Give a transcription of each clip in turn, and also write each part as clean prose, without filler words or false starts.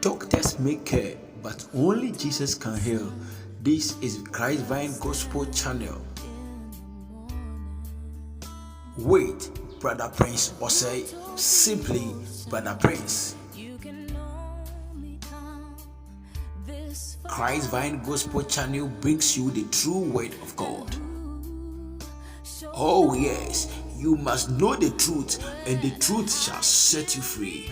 Doctors may care, but only Jesus can heal. This is Christ Vine Gospel Channel. Wait, Brother Prince, or say simply Brother Prince. Christ Vine Gospel Channel brings you the true word of God. Oh yes, you must know the truth, and the truth shall set you free.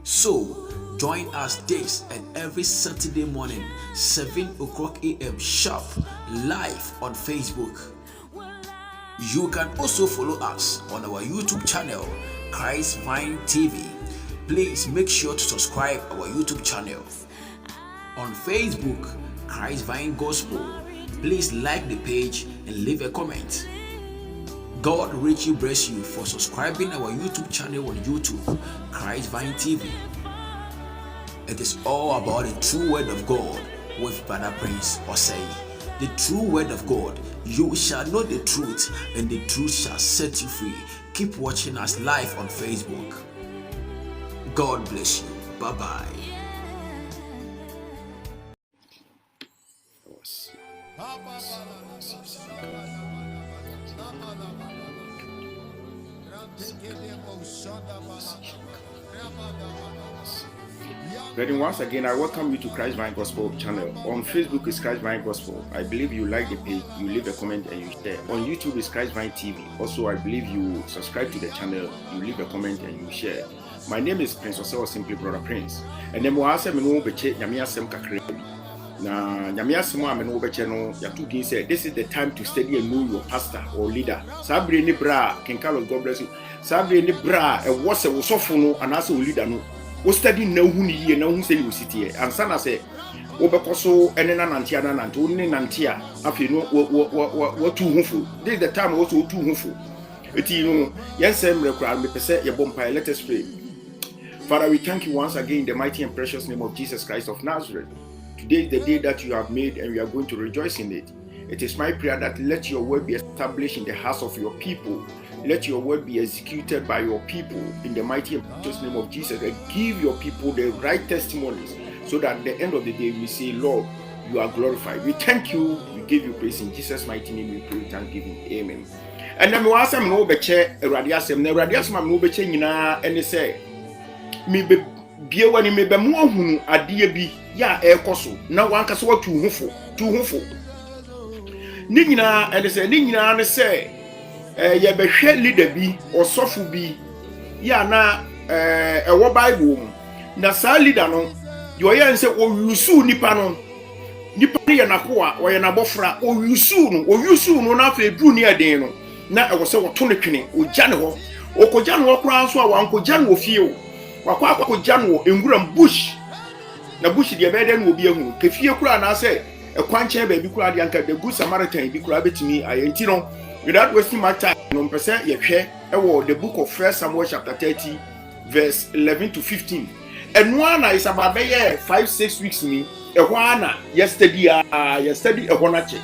So, join us this and every Saturday morning, 7 o'clock a.m. sharp, live on Facebook. You can also follow us on our YouTube channel, Christ Vine TV. Please make sure to subscribe our YouTube channel. On Facebook, Christ Vine Gospel. Please like the page and leave a comment. God richly bless you for subscribing our YouTube channel on YouTube, Christ Vine TV. It is all about the true word of God with Brother Prince Osei. The true word of God. You shall know the truth, and the truth shall set you free. Keep watching us live on Facebook. God bless you. Bye-bye. Brethren, once again, I welcome you to Christ Vine Gospel channel. On Facebook is Christ Vine Gospel. I believe you like the page, you leave a comment and you share. On YouTube is Christ Vine TV. Also, I believe you subscribe to the channel, you leave a comment and you share. My name is Prince Osei, or simply Brother Prince. And then I say, this is the time to study and know your pastor or leader. Sabre ni bra, King Carlos, God bless you. Sabre ni bra, what's a wosofono and also leader no. We study now who ni na who say you sit here. And sana say, obekoso enena nantia na nanto ni nantia. Afi no what too huful. This is the time also too huful. Eti no yensem rekra me pese ye bompa. Let us pray. Father, we thank you once again in the mighty and precious name of Jesus Christ of Nazareth. Today is the day that you have made, and we are going to rejoice in it. It is my prayer that let your word be established in the hearts of your people. Let your word be executed by your people in the mighty and precious name of Jesus, and give your people the right testimonies so that at the end of the day we say, Lord, you are glorified. We thank you, we give you praise in Jesus' mighty name. We pray with thanksgiving. Amen. And then we ask them no beche radiasem. Na radiasem no beche nyina ene say me be bie wani me be mu ahunu ade bi ya ekoso na wanka so tu hufo ni nyina ene say ni nyina ne say ye behwe leader bi osofu bi ya na ewo bible mu na sa leader no yo ye nse o yusu nipa no ye nakoa o ye nabofra o yusu no na fa dru ni eden no na ewo se wo to ne twene o gya ne ho o ko gya ne ho kura so a wan ko gya ne wo fie o wakwa ko gya ne wo enguram bush na bush de be de no obi ehunu ke fie kura na se ekwanche ba bi kura de anka the good samaritan bi kura betimi ayenti no. Without wasting my time, no percent ye share the book of 1 Samuel chapter 30, verse 11 to 15. And one is about 5-6 weeks me. A one yesterday a one check.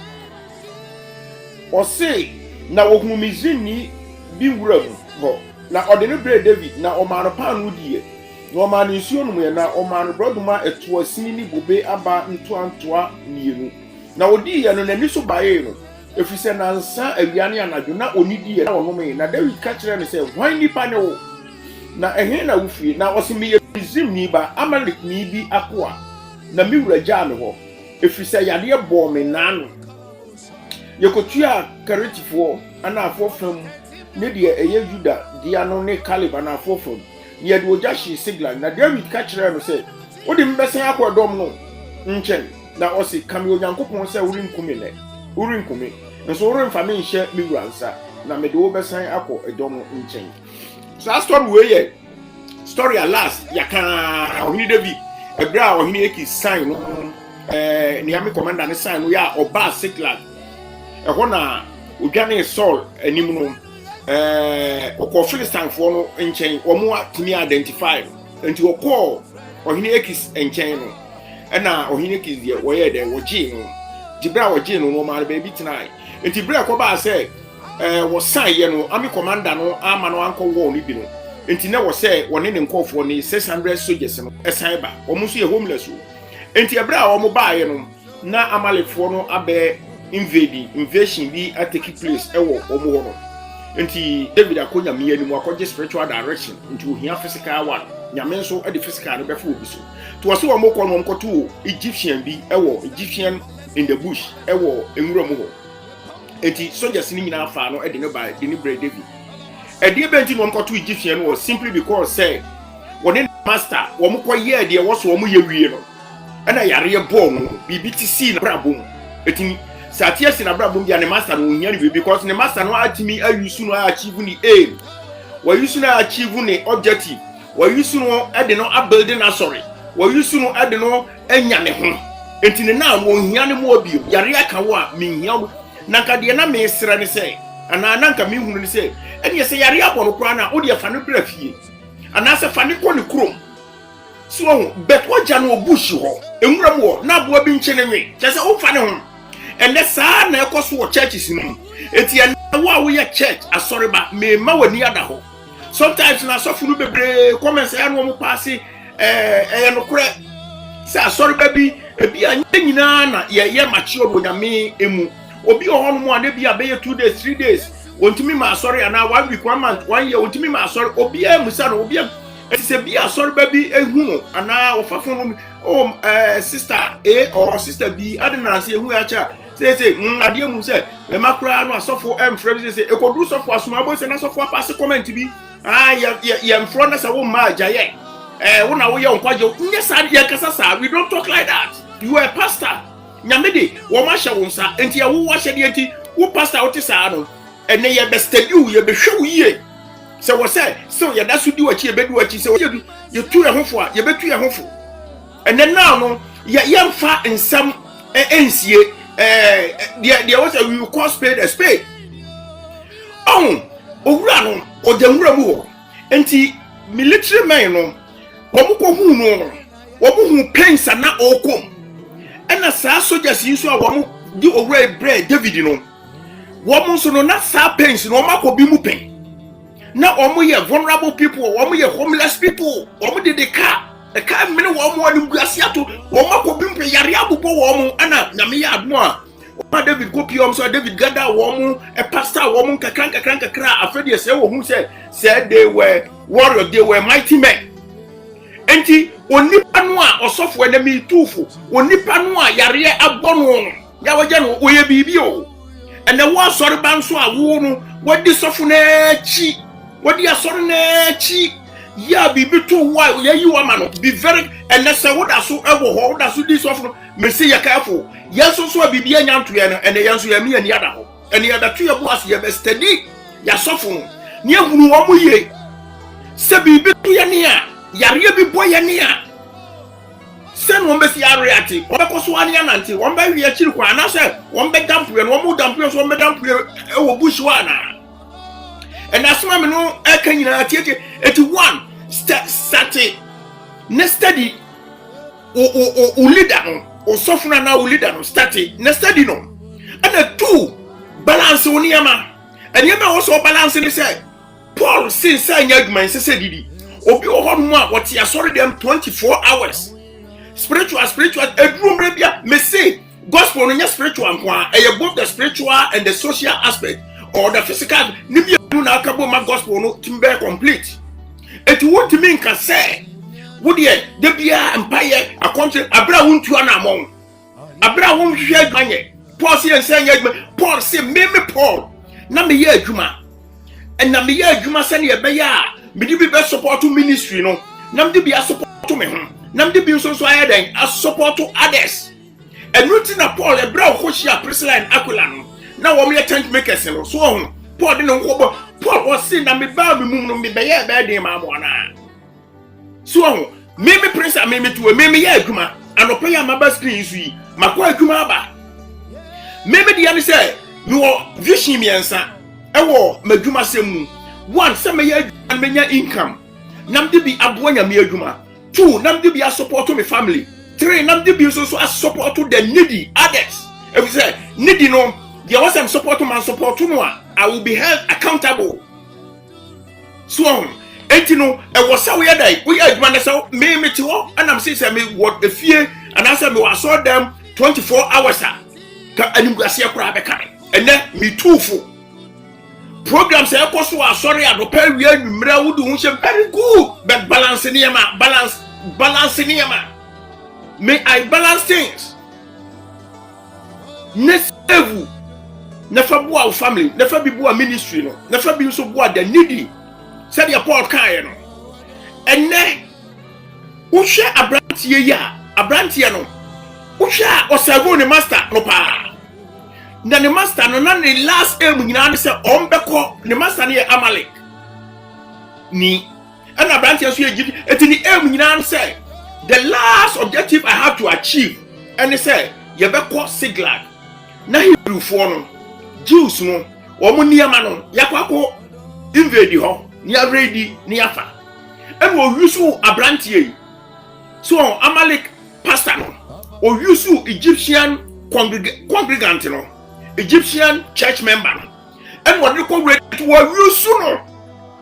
Or say now whomizini be wrong. Now ordinary bread David now o man pan woodie. No man is soon we now o man broduma a to a sini bobe aba into antoa nienu. Now odi and an emiso baeno. If you say nansa awiane anadwo na onidi na onome na David ka kire ne say wan nipa ne wo na ehe na wufie na osime yezim ni ba Amalek ni bi akoa na mi wura gya me ho if you say yade bo me nanu yekotua karetifo ana afofam ne de eye Juda dia no ne Caleb ana afofam ye de ojashi sigla na David ka kire no say odi mbesan akodom no nchen na osi kam onyankopon say uri nkumi ne urinkume nso urin fa me nhye me wuransa na me de wo besan akọ edom nchen so story we ye story at last yaka ohini David ebra ohini eki sign no ni ame commander ne sign no ya oba Siklag ho na odwane Saul anim no okọ Philistine fo no nchen wo mo atimi identify enti okọ ohini eki nchen no na ohini eki de wo ye de wo gi no Dibra wa jeno no ma baby tonight. Enti bra ko ba say was sign ye no ami commander no ama no anko wo ni bi no. enti na wo say woni ne nkofo ni 600 soldiers no esan ba omo so ye homeless o enti ebra a omo baaye no na amalefo no abe invasion bi take place ewo omo ho no enti David akonya me ani mu akogye spiritual direction enti ohia physical one nyame nso e de physical no befo obi so to wose omo kɔ no omkoto Egyptian bi ewo Egyptian in the bush ewo enwura mu ho enti soldiers ni nyina fa no e de ne ba de ne bre David e de benti no omkoto Egyptian was simply because say woni master wo mkɔ ye de wo so wo ye wie no na yare bɔ no bibi ti si na brabom eti satia si na brabom dia ne master no nya ne because ne master no atimi ayusu no achieve ni aim wa yusu no achieve ni objective wa yusu no e de no abuild na sorry wa yusu no e de no anya ne ho enti ne na wo hia ne mo bi yare aka wo a me hia na nka de na me sra ne se ana na nka me hunu ne se ene se yare abɔ no kora na wo de fa no bra fie ana se fa ne kɔ ne krom so bet waja no bush ho enwura mo na boa bi nche ne nwe je se wo fa ne ho ene saa na ekoso wo churches no eti en wa wo ye church asori ba me ma wani ada ho sometimes na so funu bebre comments ya no mo pass no kure se asori ba bi ebi anya nyina na ye machi obo nyame emu obi ho no mo ade bi abeye 2 days 3 days wontumi ma asori ana 1 week 1 month 1 year wontumi ma asori obi musa no obi se bi asori ba bi ehunu ana ofafo no sister A or sister B adena se ehu acha say ade mu se e makura no asofo emfrem say ekodu sofo asomabo se na sofo pass comment bi ya mfro na sa wo ma ajaye wo na wo ye nkwaje nye sa de kasa sa we don't talk like that you are a pastor nyamede wo ma hye wo nsa enti ya wo hye de enti wo pastor wo ti sa no ene ye be study ye be hwe wo ye se wo say so ya da so di wachi ye be di wachi se ye tu ye hofo a ye be tu ye hofo ene now no ye mfa nsam ensie there was we call spade a spade owura no odamura mu ho enti military men no womko hu no womu pensa na okom ena saa soldiers yi so a womu di owura bread David no womu so no na saa pensa no makobi mu pen na omu ye vulnerable people omu ye homeless people omu de car e ka mene womu ani guase ato omakobi mu pen yare abubo womu ana nyame ya admo a David go piom so David gada womu a pastor womu kakran afedi say wo hu say they were warriors, they were mighty men enti onipa no a osofo na mi tufu onipa no a yare abono ya waje no oye bibi o ene wo asori ban so a wo no wodi sofo na chi wodi asori na chi ya bibi to wa ya yi wa ma no be very and say wo da so ewo ho wo da so di sofo me say ya careful yeso so bibi anya ntoye no ene yenso ya mi ani ada ho ene ya da to ye boss ye be steady ya sofo ne ehunu wo mu ye se bibi to ye ne a yare bi boy ye ne a se no be si react wo be ko so ani anante wo be wi akiri kwa na se wo be dampuye no wo mu dampuye so wo be dampuye e wo bush wa na and asma me no e kan nyina tiete 81 start ne study o leader no o sofuna na o leader no start ne study no and 2 balance oniama eniama wo so balance ni say Paul since anya adwuma say didi obi o ho no a what ya sorry them 24 hours spiritual edrum bia me say gospel no nya spiritual nko a both the spiritual and the social aspect or the physical ni bia na akabo ma gospel no timbe complete et what mean can say wo de bia empire akonte abra wontu ana amon abra won hwe adwanye Paul say ensanya adwuma Paul say me Paul na me ye adwuma and na me ye adwuma se ne be ya me di be support ministry no na me di be support me ho na me di be so ayeden support others and nothing na Paul ebra wo hia Priscilla and Aquila no na wo me tent makers no so ho Paul de no ko Paul was saying na me ba me mum no me be ye be den ma mo na so ho me prince a me to me ye adwuma anopa ya maba screen su yi makwa adwuma ba me de ya ni say no vision miensa ewo madwuma semu one say me ye adwuma me nya income nam de bi aboanya me adwuma 2 nam de bi support me family 3 nam de bi so support the needy others if you say needy no there was some support man support no I will be held accountable so enti no e wo sa we dai we adwuma na so me ti ho anam say me what efie and I say me was saw them 24 hours ka animguase akura be kan ene me tufu program say e so asori adopa wi anwumra wudu hu she very good but balance niema may I balance things never never bo our family never be bo ministry no never be so bo the needy said your Paul kan no ene wo hwe abrantie ya abrantie no wo hwe osago ne master no pa na ne master no na ne last aim nyina ne se ombeko ne master ne Amalek ni and abrantie so Egypt etini aim nyina ne se the last objective I have to achieve and say yebeko Siglag na Hebrew for no Jews no omo niama no yakwako invade ho ni ready ni afa and wo yusu abrantie so Amalek pastor no o yusu Egyptian congregant no Egyptian church member no and what you call ready to yusu no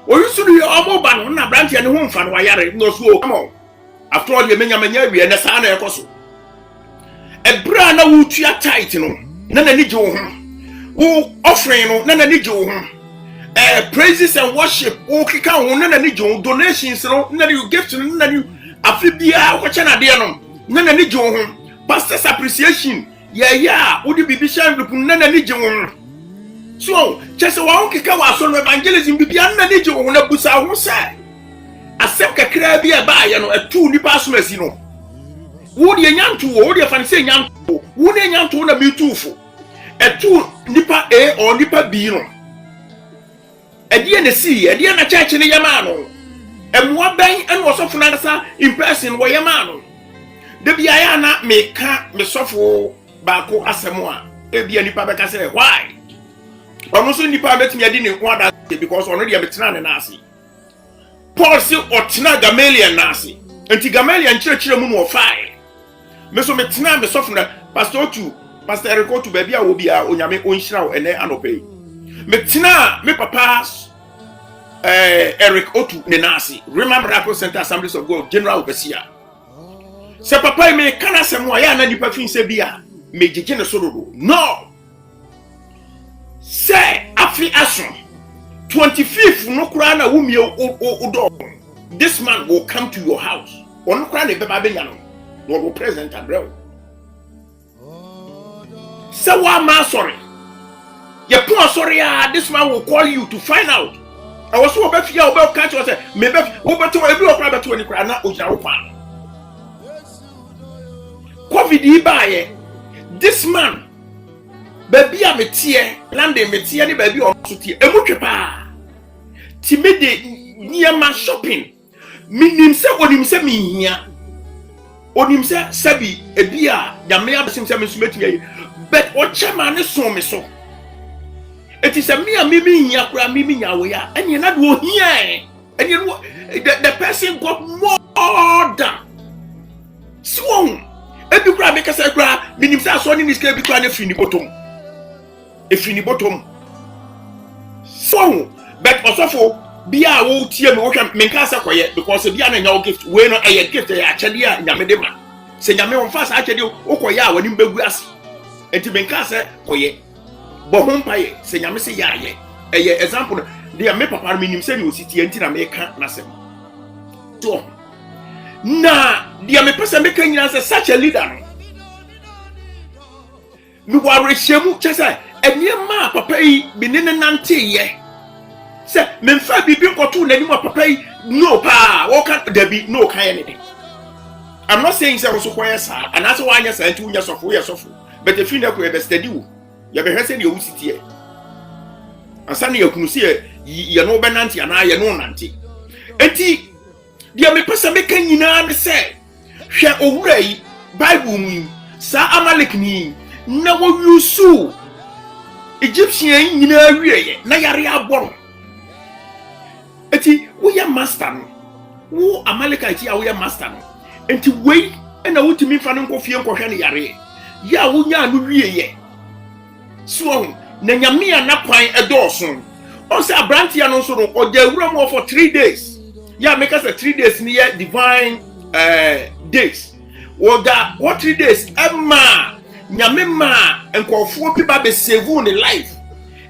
o yusu no omo ba no na abrantie ne ho mfa no wayare no so come on after all you menya wi na sa na ekoso ebra na wo tua tight no na na ni je wo ho wo offering no na na ni je wo ho praises and worship wo kika ho na na ni je wo donations no na you gift no na you afibia wo chana de no na na ni je wo ho pastor's appreciation yeah wo di bibisha ndukun na na ni je wo ho so chese wo kika wa so no evangelism bibia na ni je wo ho na busa ho sai asem kakra bi e ba ye no etu nipa asomasi no wo de nyanto wo de fa se nyanto wo ne nyanto na bi tufo etu nipa A or nipa B no edie na si edie na church ne yama no emwa ban en wo sofo na sa in person wo yama no de bia ya na meka me sofo baako asem a ebia nipa beka say why ono so nipa betimi ade ne ho ada because ono de betena ne na ase Paul si otina Gamaliel nasi. Enti Gamaliel chire mu no fai. Me so metina me sofu na pastor tu, pastor Eric tu baby a wo bia onyame onhira wo ene anope. Metina me papa Eric Otu ne nasi. Remember Miracle Center Assemblies of God General Overseer. Se papa me kana semo ya na nipa fin se bia me gege ne sororo. No. Se afi ason 25th no kura na wumi odo this man will come to your house ono kura na beba benya no will present abrew so wa ma sorry you poor sorry this man will call you to find out I was so about you about catch you say me be wo beto every okra beto ni kura na ojira wo pa covid ibaye this man baby a metie lande metie ni baby o so tie emutwe pa timede niema shopping minim se mihia onim se sabi ebia ya me abesim se mesumeti yi but o chema ne so me so eti se me a mihia kura nya wo ya eni na do hia eni the person got more than so ebi kura be kasa kura minim se aso ni niska bi kura ne fini bottom efini bottom so but osofo bia wo tie me wo hwa menka sa koye because bia na nya gift we no eye gift ya achade a nyame de ma se nyame won fa sa achade wo koye a wani mbegu ase enti menka sa koye bo ho mpaye se nyame se ya ye eye example de me papa me nim se ni ositi enti na meka na se so na de me pesa meka nyina se such a leader mi wa rehemu chese eniema papa yi binene nante ye se memfa bibi koto na nimu papa yi no pa wo ka dabi no kan anything. I'm not saying say so kwaya sa and that's why anya sa nti unya sofo ye sofo but if you na ko e be steady wo ye be hwese ne ye wusitie ansa ne yakunu se ye no be nante ana ye no nante enti dia me pesa me kan nyina ne se hwe owura yi bible mu sa Amalek ni na wo yusu Egyptian nyina wieye na yare aboro eti wo ya master no wo Amalekite a wo ya master no enti wei na wo timi fa no nkofie nkɔhwɛ ne yare ya wo nya no wieye so na nyame na kwan edoso on se abrantia no so no ɔgya wura mo for 3 days Yeah, make us a 3 days near divine days. What 3 days? Emma, Nyamema, and Kofu people be save in life.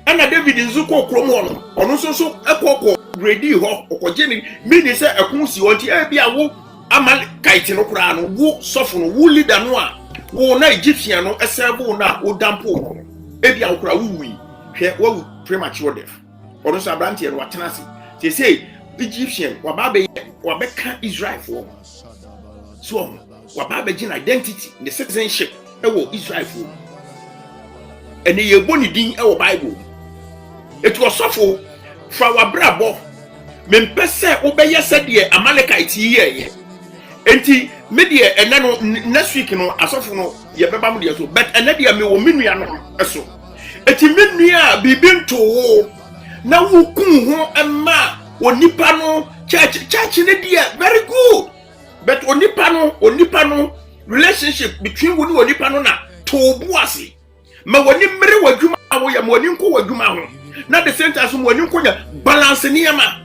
And a David in Zuko Kromon, or also a coco, ready or Jenny, meaning say a kunsi or Tia woo, Amal Kaitino Crown, woo soften, woo leader noir, woo na Egyptian, a servo na, woo dampo, Ebia Krawi, well premature death. Or no Sabranti and Watanasi. They say Egyptian, Wababe, Wabeka Israel for. So, Wababe Jin identity, the citizenship, Israel for. And the Bonnie Ding our Bible. It was suffer for our brabo. Mempese obey said ye Amalekite ye. Enti media and then next week no asofuno ye beba so but anadia me wo minua no eso. Enti minua bibin to na wukun ho emma onipa no church ne dia very good but onipa no relationship between woni onipa no na to buase ma woni mmere wadwuma wo ya ma woni nko wadwuma ho na the center so woni nko ya balance ne ma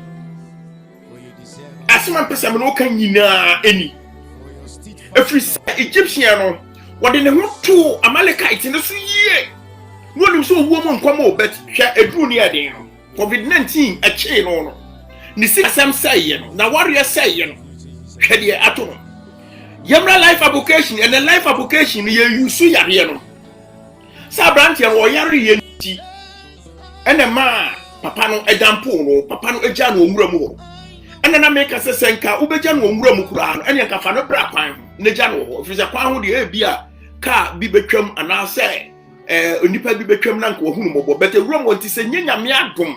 asema pesa me no kan nyina eni every Egyptian no wode ne ho to Amalekite ne so yie no nim so wo mo nkwama obet hwa eduru ne ade no COVID-19 a chain on. Nisi asem say no, na warrior say no. Hwede ato no. Yamra life application and the life application ye use yare no. Sa branch ye wo yare ye ti. Ene ma papa no edampo no, papa no eja no omura mu ho. Ene na make say senka ubeja no omura mu kura no, ene nka fa no bra kwan ho. Ne ja no ho. Fi se kwan ho de e bia ka bi betwam ana say onipa bi betwam na nka ohunu mobo but ewuram wonti se nyanyame adom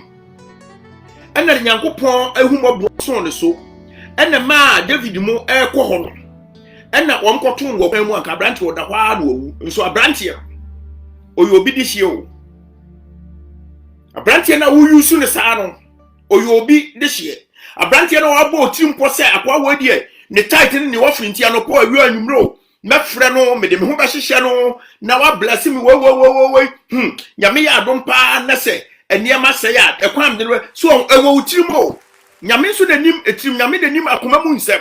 ena nyankopon ehumobro so ne so ena ma David mu ekọ ho no ena wonkoto wo mu anka branch wo da hwa na owu nso abrantie oyo obi dihie o abrantie na wo yusu ne saa no oyo obi dihie abrantie na wo abo timpo se akwa wo die ne title ne wo frintia no po awi anwumro na frɛ no me de me ho ba hyehyɛ no na wa bless me wo nyame ya adom pa na sɛ eniema sɛ ya ɛkwam de no so ɛwɔ utirimo nyame so de nim etirim nyame de nim akoma mu nsɛm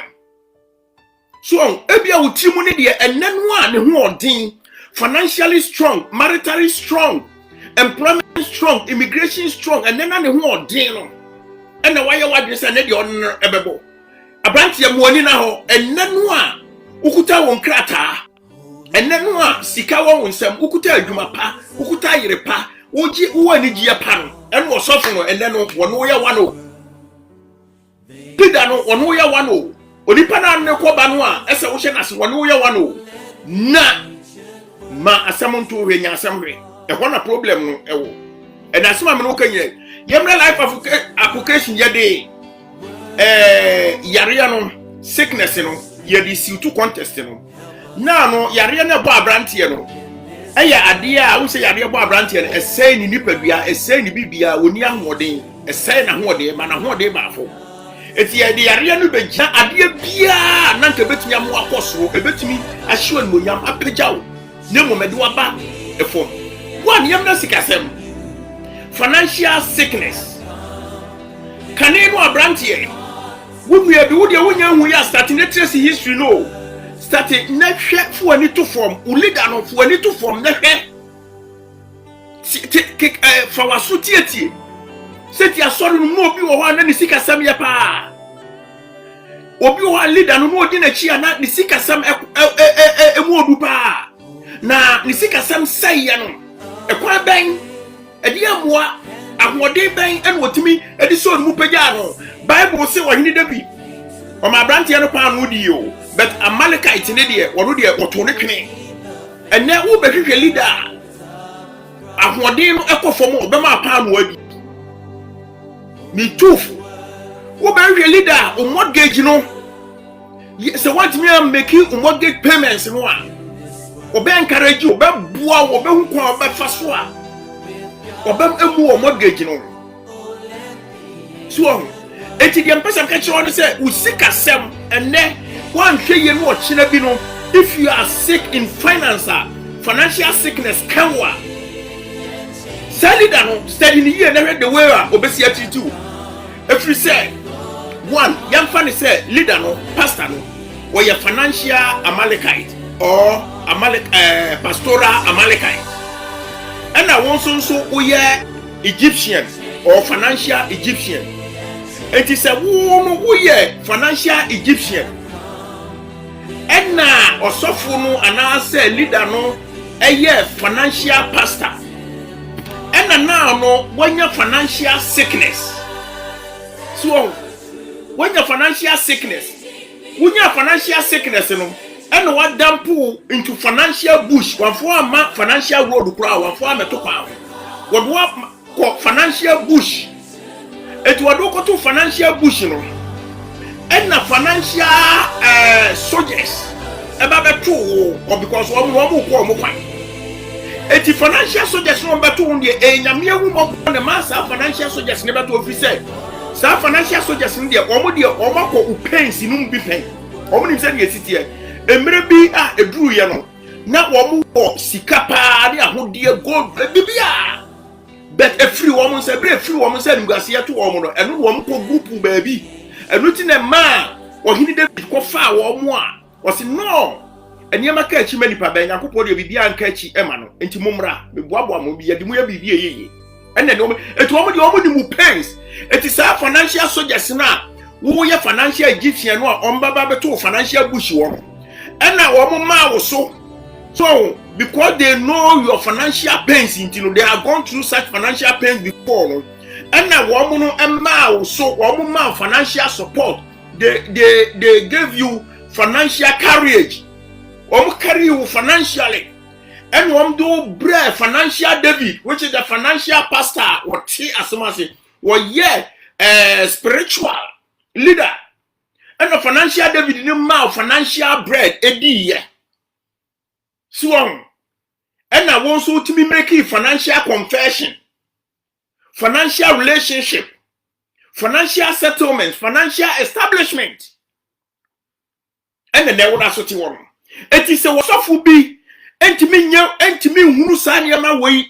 so ebia utirimo ne de enenu a ne ho ɔden financially strong, maritally strong, employment strong, immigration strong, enena ne ho ɔden no ɛna wayɛ wadwe sɛ ne de ɔno ɛbɛbɔ abrantie muani na ho enenu a ukuta won krata enenu a sika won nsam ukuta adwuma pa ukuta yire pa oji uwani giye pa no eno osofo no enenu wono ya wano pida no wono ya wano onipa na ne koba no a ese wo hye na se wono ya wano na ma asamonto hwe nya asamhwe e na problem no ewo ena asema me no kanye yemra life application yede yare no sickness no yedi siutu contest no na no yare na bo abrantie no eya ade a wo se yare bo abrantie no esai ni nipadua esai ni bibia oni ahoden esai na hoden ma na hoden baafo eti yare no begya ade bia na nka betumi amo akosoro ebetumi ahyewa no monyam apegyawo ne momede waba efom one yam na sikasem financial sickness kanenu abrantie wunua bi wode wonya hu ya starting trace history no starting na hwe fo ani to form u leader no fo ani to form na hwe fa waso tietie seti asori no obi wo ho na ni sikasam ya pa obi wo leader no odi na chi na ni sikasam emu odu pa na ni sikasam sai ya no ekwa ben edi amoa ahode ben en wotimi edi so mu pagya no Bible say wahini David o ma brantie no pa no di yo but Amalekite ne de wono de oto ne twene ene wo behwehwe leader ahode no ekofom obema pa no adi mi tufu wo behwehwe leader o mortgage no se want me am make you mortgage payments no a obe encourage obe bua obe hu kwa obe faso a obe emu o mortgage no so eti dem person ka chiro say usika sem ene wan hweye no ochina bi no if you are sick in financial sickness kanwa study that no study ni ye na the way obesi atitu if you say one yamfa ne say leader no pastor no or your financial Amalekite or pastoral Amalekite. And I want so Egyptian or financial Egyptian. It is a woman who financial Egyptian. And now or sophomore and I say leader no a financial pastor. And now no when your financial sickness. So when your financial sickness, and what damn pull into financial bush, one for a financial road crowd, one for a metopa. What financial bush? It would go to financial bush, you know, and the financial soldiers about two, or because one will call more. It's financial soldiers number two on the end, and mere woman on the mass financial soldiers never to officer. Some financial soldiers in there, or who pains in be pain. Only said yes, it here. A maybe a drew yano. Not one more Sikapa, who dear gold, bibia. But a free woman said, a free woman said, Garcia to woman, and one group baby. And written a man, or he didn't go far or more. Was it no? And Yama catch many pabang, I could put your bibia and catch Emano, into Mumra, the Wabwa will be a demoya. And then it woman who pains. It is our financial soldiers now. Who are financial Egyptian or on Baba to financial bush woman. And now woman was so because they know your financial pains until they have gone through such financial pains before. And now woman and ma so woman financial support. They give you financial courage. Carry you financially. And one do bread financial David, which is the financial pastor, or T as say, or spiritual leader. And the financial David in the mouth, financial bread, Eddie. Swung. And I want so to be making financial confession, financial relationship, financial settlement, financial establishment. And then there would also to one. It is a wonderful be. Entimi hunu sanyama wei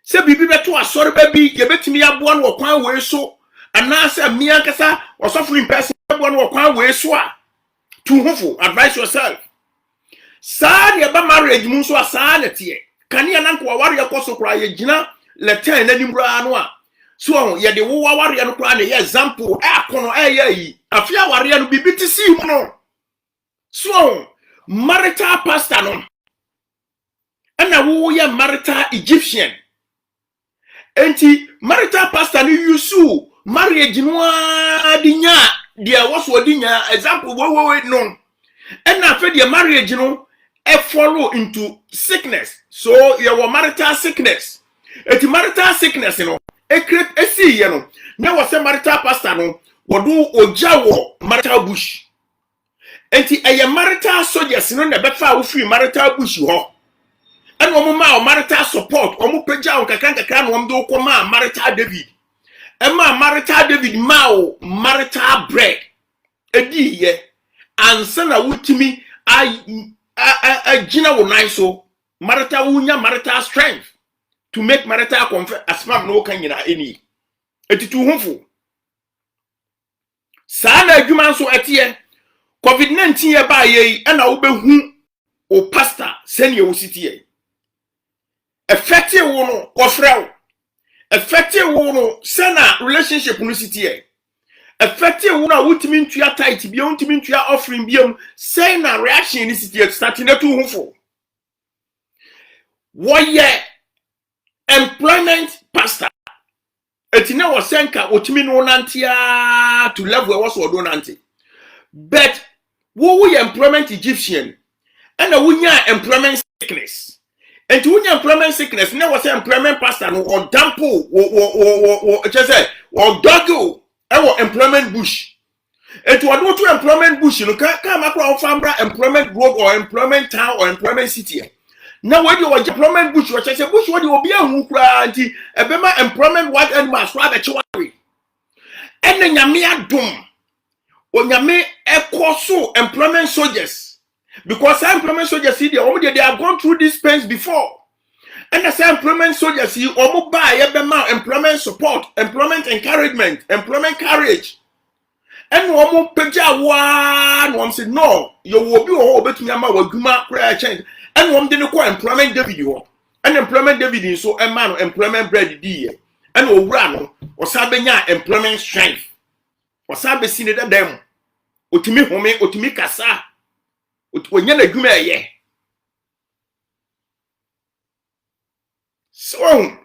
se bibi beto asore baby ye betimi aboa no kwan wei so anasa miankasa osofo in person aboa no kwan wei so a to hofo advise yourself sa de ba marriage mu so asa na tie kania nanko waware yakoso kra ye gina le 10 na nimbra no a so ye de wo waware no kra na ye example akono yi afia ware no bibi ti si mu no so marital pastor no. And a warrior marital Egyptian. Enti marital pastor ni yusu marriage noa dinya dia waso dinya example we no. And after the marriage no e follow into sickness. So your marital sickness. Enti marital sickness no e create e see ye no. Na was marital pastor no wodu oja wo marital bush. Enti e marital soldiers no na befa wo free marital bush ho. And one marital support, one preja on kakran one do koma marital David. And my marital David mao marital bread. Edi ye and sana wutimi I gina wo nice so marital unya marital strength to make marital confess as far no kan yina any. Eti tu honfo. Sana adwuma so etie COVID-19 ye ba ye na wo behu o pastor senior wo sitie. Effective wono kofrel effective wono sena relationship no sitie effective wono ultimi ntua tight bi ultimi ntua offering biam sena reaction ni sitie starting na to hufo woye employment pastor etina wosenka otimi no nantia to level was odo nanti but wo employment Egyptian and wunya employment sickness. And to win employment sickness, never say employment pastor or dampo or doggo or employment bush. And to go to employment bush, you come across employment road or employment town or employment city. Now when you watch employment bush, what I say bush, what you will be a hukra a bema employment white and mass rather chowari. And then Yamia dum or Yame so employment soldiers. Because employment soldiers see they have gone through this pains before. And the employment soldiers see buy employment support, employment encouragement, employment courage. and one peja one one said no you will be all bet me ama waduma prayer change and one didn't call employment David you and employment David so a man employment bread di and owura o sabenya employment strength o sabe sine dem otimi home otimi kasa onya na adwuma eye so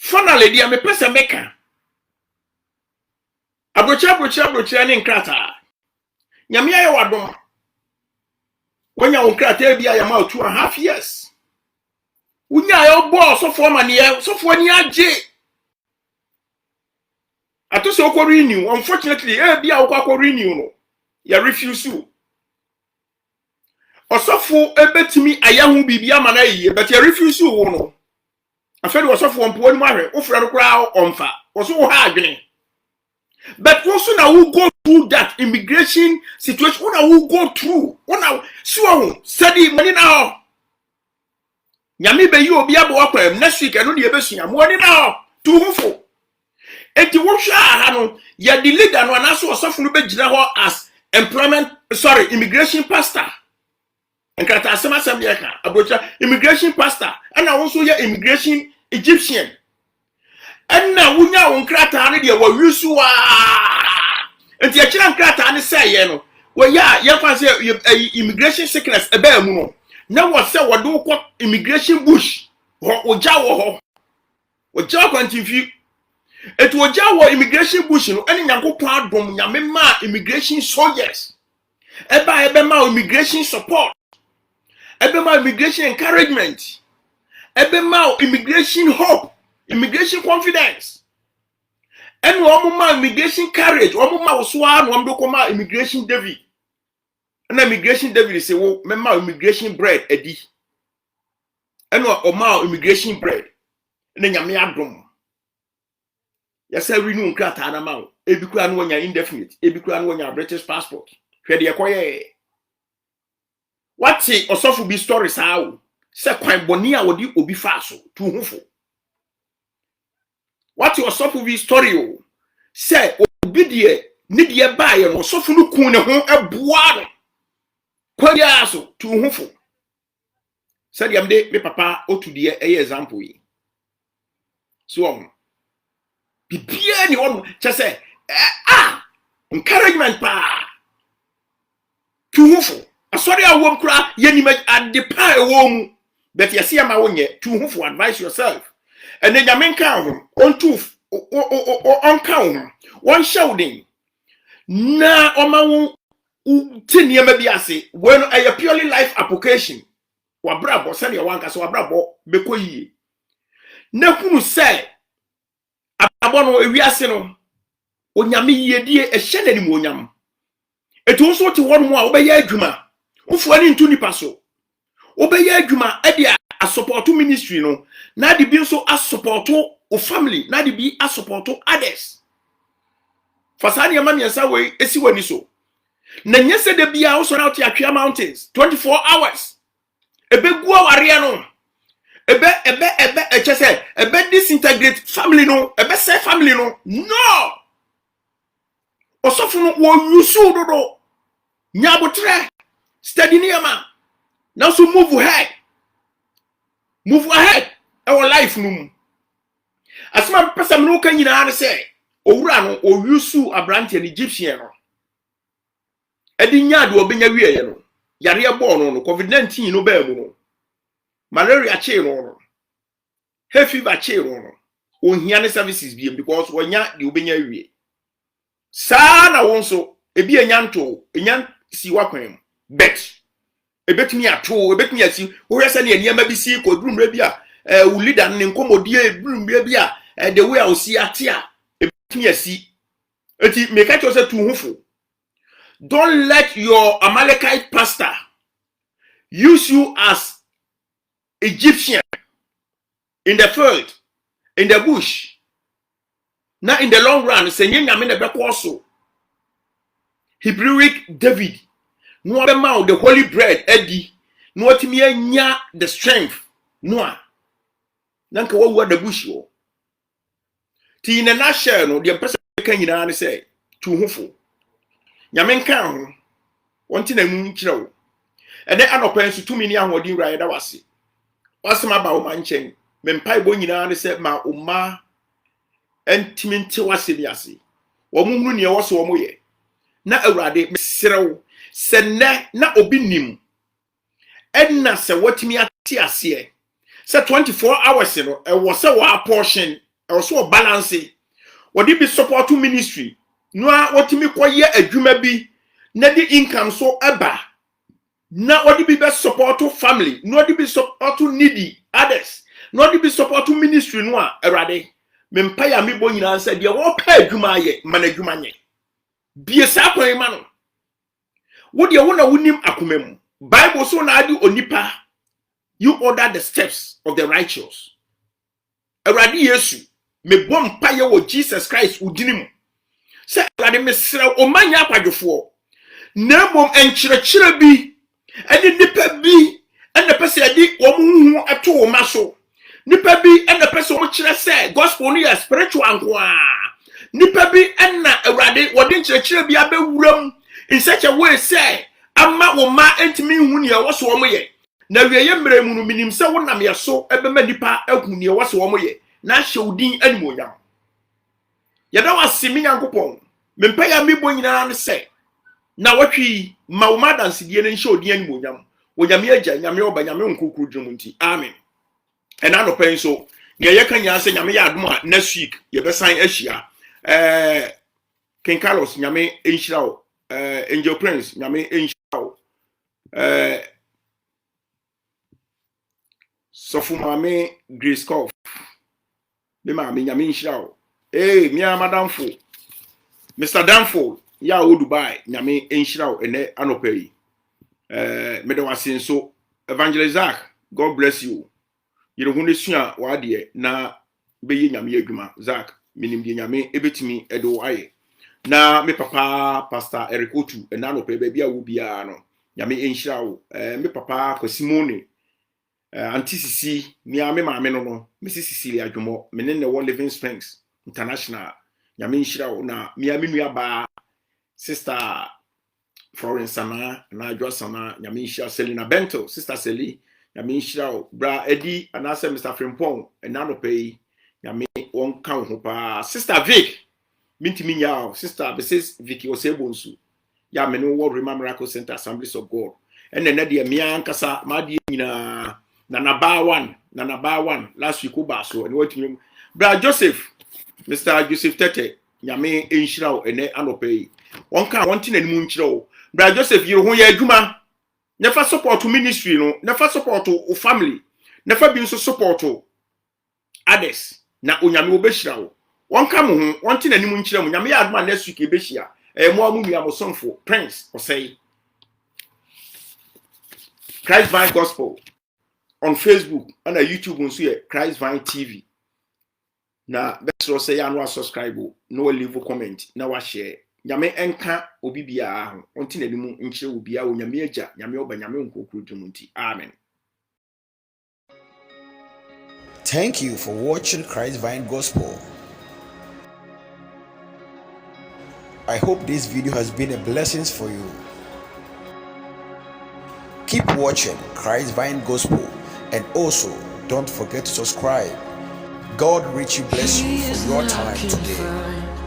finally dia me pesa meka abrocha ne nkrata nyame aye wadom wonya wo nkrata bia ya ma 2.5 years wonya aye bo so for mane so for ni age ato so ko renew unfortunately bia wo ko renew no ya refuse you osofo ebetimi ayahu bibia ma na yiye but ya refuse you wo no afẹ́ni osofo wonpo ni mahwe ofura no kura omfa oso wo ha adwene but also now we go through that immigration situation now we go through now so study money now nyame be yi obi abo akwam next week eno de ebesua money now to hufo enti wo hwa ha no ya the leader no anaso osofo no be gina ho as immigration pastor enkata asema samyeka abrocha immigration pastor and also ya immigration Egyptian and now we know nkrata ne de wa wisu wa enti ya kira nkrata ne say ye no we ya kwa say immigration sickness ebe mu no na wo say wo do ko immigration bush oja wo kwantifi etu oja wo immigration bush no ene nyankopon adom nyame ma immigration soldiers ebe ma immigration support ebe ma immigration encouragement ebe ma immigration hope immigration confidence and one ma immigration courage one ma oswa one do ma immigration David and immigration David say wo me ma immigration bread edi and o ma immigration bread na nyame adom ya say renew nkrata na ma ebi kura no nya indefinite ebi kura no nya British passport hwe de ekoye wati osofu bi stories how se kwan boni a wodi obi fa so tu hufo wati osofu bi story o se obi de ni de ba ye no osofu no kun ne ho eboa no kwadia aso tu hufo se de amde me papa otu de eye example yi so bibia ni won che se encouragement pa tu hufo asori awom kura yenima adepa ewom but yesi ama wonye tu hu for advise yourself and then yamen kan on tu on kan one shouting na omawo tiniema bi ase when a purely life application wa brabo sane wanka so wa brabo bekoyi na kunu say abono ewiase no onyame yedie ehye na ni mu onyam etu so ti won mu a obeye adwuma ufu ani ntu nipa so obeye adwuma e dia a support ministry no na de bi so a support o family na de bi a support others fasani ama miensa we esi wani so na nyese de bia so na oti Atwea Mountains 24 hours ebe guo ware no ebe echese ebe disintegrate family no ebe say family no osofu no wo yusu dodo nyabotre steady niama now so move ahead our life num asma pesa me no kan nyina na say owura no o yusu abrante an Egyptian no edi nyaade obenya wieye no yare ebo no COVID-19 no ba mu no malaria che no hay fever che no ohia ne services bi because wonya de obenya wieye sa na wonso ebi enyanto enyan si wakwan bet ebetumi ato ebetumi asi wo yesa ne eniema bi si ko durumre bi a wo leader ne nkomodie durumre bi a the way I see atia ebetumi asi eti make sure say tu hufo don't let your Amalekite pastor use you as Egyptian in the field in the bush now in the long run say nyame na beko so Hebrewic David no abema the holy bread edi no atimi anya the strength no a nanka wo the bush wo Ti na na share no de pese kan nyina ne say tu hofo nyame nkan ho wonti na mu nkire wo ene anopa nso tumi ni ahodi wura da wase wasema ba wo manchen mempai bo nyina ne say ma umma entimi nte wase bi ase wo mu hunu ne wo so wo moye na awurade meserew se ne na obi nim enna se watimi ate ase se 24 hours no e wo se wa portion e wo so balance wodi bi support ministry no a watimi koye adwuma bi na di income so eba na wodi bi be support family no wodi bi support needy others no wodi bi support ministry no a awurade mempa ya mebo nyina nsa de wo pa adwuma aye mana adwuma nye bie sa kwan ma no wo de wo na wonim akomam bible so na adi onipa you order the steps of the righteous awurade yesu mebo mpa ye wo Jesus Christ udinim se awurade mesra o manya akwadwofo na mom enkyerɛkyerɛ bi ene nipa bi ene pese adi wo mu hu ato wo maso nipa bi ene pese wo kyerɛ se gospel no ya spiritual ankoa nipa bi ena awurade wode nkyerɛkyerɛ bi abewuram in such a way say amma wo ma entimi hu ne wo so wo moye na wieye mmerɛ mu no minim se wo nam yeso ebema nipa ahu ne wo so wo moye na hye udin animonyam yɛda wasemi nyankopɔn mempa ya mebo nyina ne sɛ na watwi ma wo madansedie ne nhye odin animonyam wo nyame agya nyame oba nyame nkokuru dwom nti amen ɛna no pɛn so ne yɛka nya sɛ nyame yɛ adom a next week yɛbɛsan ahyia King Carlos nyame enhyira wo Angel Prince nyame enhyira wo Sofu mame Grace Kof me maame nyame enhyira wo mia madamfo Mr. Danfo ya o Dubai nyame enhyira wo ene anopa yi me de wase nso Evangelist Zach, God bless you yere hu ne sua wa de na beye nyame adwuma Zach minim de nyame ebetimi edo aye na me papa Pastor Eric Otu ena anopa ba bia wo bia no nyame enhyira wo me papa Kwasimone Auntie Sisi mia me maame no Mrs. Cecilia Adwomo me ne wo Living Springs International nyame enhyira wo na mia me nua ba Sister Florence Sana na Adwo Sana nyame enhyira Selina Bento Sister Seli nyame enhyira wo bra Edi anase Mr. Frimpong ena anopa yi nyame won kan ho pa Sister Vic mintimi nya Sister Mrs. Vicky Osebonsu ya me no World Rhema Miracle Center Assemblies of God ene na de mia nkasa ma de nyina na ba one last week oba so ene watumi bra Joseph Mr. Joseph Tete nyame enhyira wo ene anopa yi won kan won tina nimu nkyira wo bra Joseph yiro ho ya adwuma nefa support ministry no nefa support o family nefa bi nso support others na onyame wo behyira wo won kan mo ho won tina nimu nkyira mo nyame ya adwuma next week e behia mo amu nua mo sonfo Prince Osei Christ Vine Gospel on Facebook and YouTube nso ye Christ Vine TV na betro say ya no subscribe no leave comment na wa share nyame enka obi bia ho onti na nimu nkyere obi a onyame agya nyame oba nyame nkokuru dwumunti amen. Thank you for watching Christ Vine Gospel. I hope this video has been a blessing for you. Keep watching Christ Vine Gospel and also don't forget to subscribe. God richly bless you for your time today.